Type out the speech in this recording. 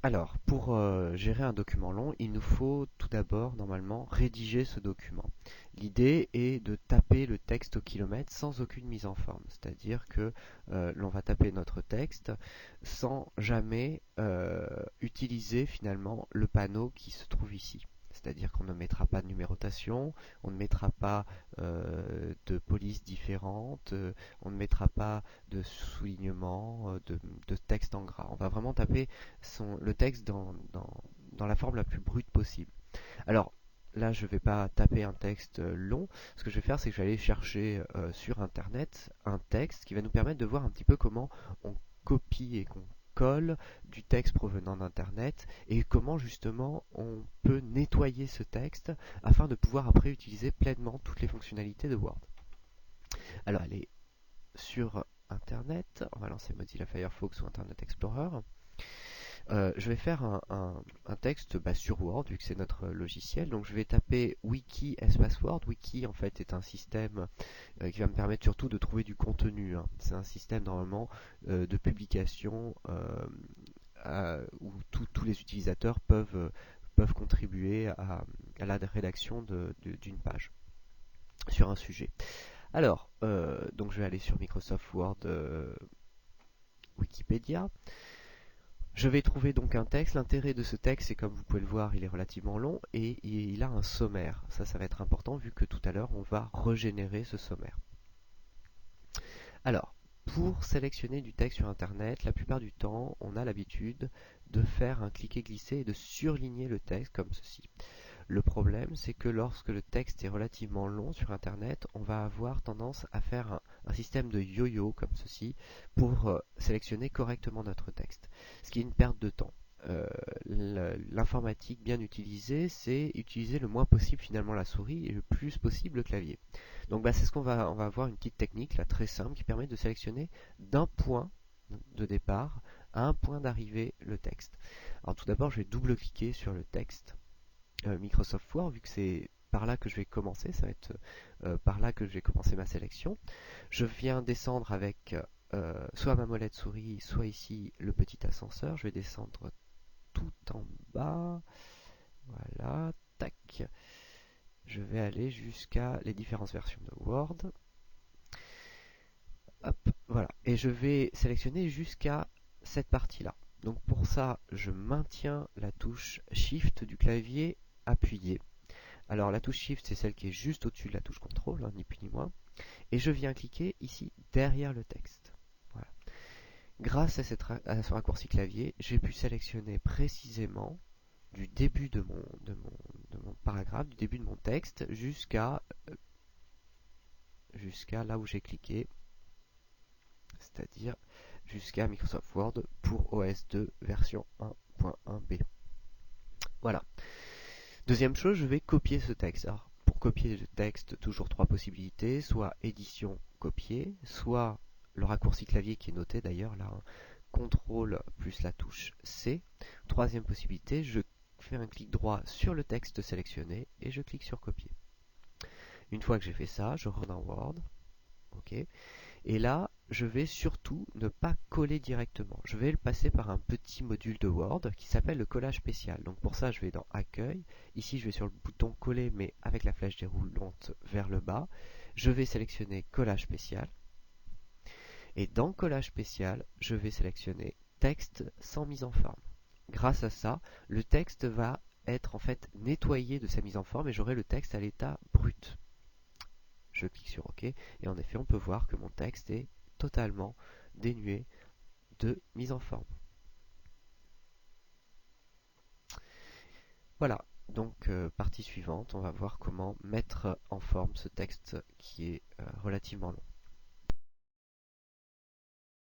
Alors, pour gérer un document long, il nous faut tout d'abord, normalement, rédiger ce document. L'idée est de taper le texte au kilomètre sans aucune mise en forme. C'est-à-dire que l'on va taper notre texte sans jamais utiliser finalement le panneau qui se trouve ici. C'est-à-dire qu'on ne mettra pas de numérotation, on ne mettra pas de polices différentes, on ne mettra pas de soulignement, de texte en gras. On va vraiment taper le texte dans la forme la plus brute possible. Alors là, je ne vais pas taper un texte long. Ce que je vais faire, c'est que je vais aller chercher sur Internet un texte qui va nous permettre de voir un petit peu comment on copie et qu'on colle du texte provenant d'Internet et comment justement on peut nettoyer ce texte afin de pouvoir après utiliser pleinement toutes les fonctionnalités de Word. Alors, aller sur Internet, on va lancer Mozilla Firefox ou Internet Explorer. Je vais faire un texte sur Word, vu que c'est notre logiciel. Donc je vais taper wiki espace Word. Wiki en fait est un système qui va me permettre surtout de trouver du contenu, hein. C'est un système normalement de publication où tous les utilisateurs peuvent contribuer à la rédaction d'une page sur un sujet. Alors, donc je vais aller sur Microsoft Word Wikipédia. Je vais trouver donc un texte. L'intérêt de ce texte, c'est comme vous pouvez le voir, il est relativement long et il a un sommaire. Ça va être important vu que tout à l'heure, on va régénérer ce sommaire. Alors, pour sélectionner du texte sur Internet, la plupart du temps, on a l'habitude de faire un cliquer-glisser et de surligner le texte comme ceci. Le problème, c'est que lorsque le texte est relativement long sur Internet, on va avoir tendance à faire un système de yo-yo comme ceci pour sélectionner correctement notre texte, ce qui est une perte de temps. L'informatique bien utilisée, c'est utiliser le moins possible finalement la souris et le plus possible le clavier. Donc c'est ce on va avoir une petite technique là très simple qui permet de sélectionner d'un point de départ à un point d'arrivée le texte. Alors tout d'abord, je vais double-cliquer sur le texte Microsoft Word, vu que c'est par là que je vais commencer, ça va être par là que je vais commencer ma sélection. Je viens descendre avec soit ma molette souris, soit ici le petit ascenseur. Je vais descendre tout en bas. Voilà, tac. Je vais aller jusqu'à les différentes versions de Word. Hop, voilà. Et je vais sélectionner jusqu'à cette partie-là. Donc pour ça, je maintiens la touche Shift du clavier appuyé. Alors la touche Shift, c'est celle qui est juste au-dessus de la touche CTRL, hein, ni plus ni moins. Et je viens cliquer ici derrière le texte. Voilà. Grâce à ce raccourci clavier, j'ai pu sélectionner précisément du début de mon paragraphe, du début de mon texte, jusqu'à là où j'ai cliqué, c'est-à-dire jusqu'à Microsoft Word pour OS 2 version 1.1b. Voilà. Deuxième chose, je vais copier ce texte. Alors, pour copier le texte, toujours trois possibilités, soit édition copier, soit le raccourci clavier qui est noté d'ailleurs là, hein, CTRL plus la touche C. Troisième possibilité, je fais un clic droit sur le texte sélectionné et je clique sur copier. Une fois que j'ai fait ça, je rentre dans Word. OK. Et là, je vais surtout ne pas coller directement. Je vais le passer par un petit module de Word qui s'appelle le collage spécial. Donc pour ça, je vais dans Accueil. Ici, je vais sur le bouton Coller, mais avec la flèche déroulante vers le bas. Je vais sélectionner Collage spécial. Et dans Collage spécial, je vais sélectionner Texte sans mise en forme. Grâce à ça, le texte va être en fait nettoyé de sa mise en forme et j'aurai le texte à l'état brut. Je clique sur OK et en effet on peut voir que mon texte est totalement dénué de mise en forme. Voilà, donc partie suivante, on va voir comment mettre en forme ce texte qui est relativement long.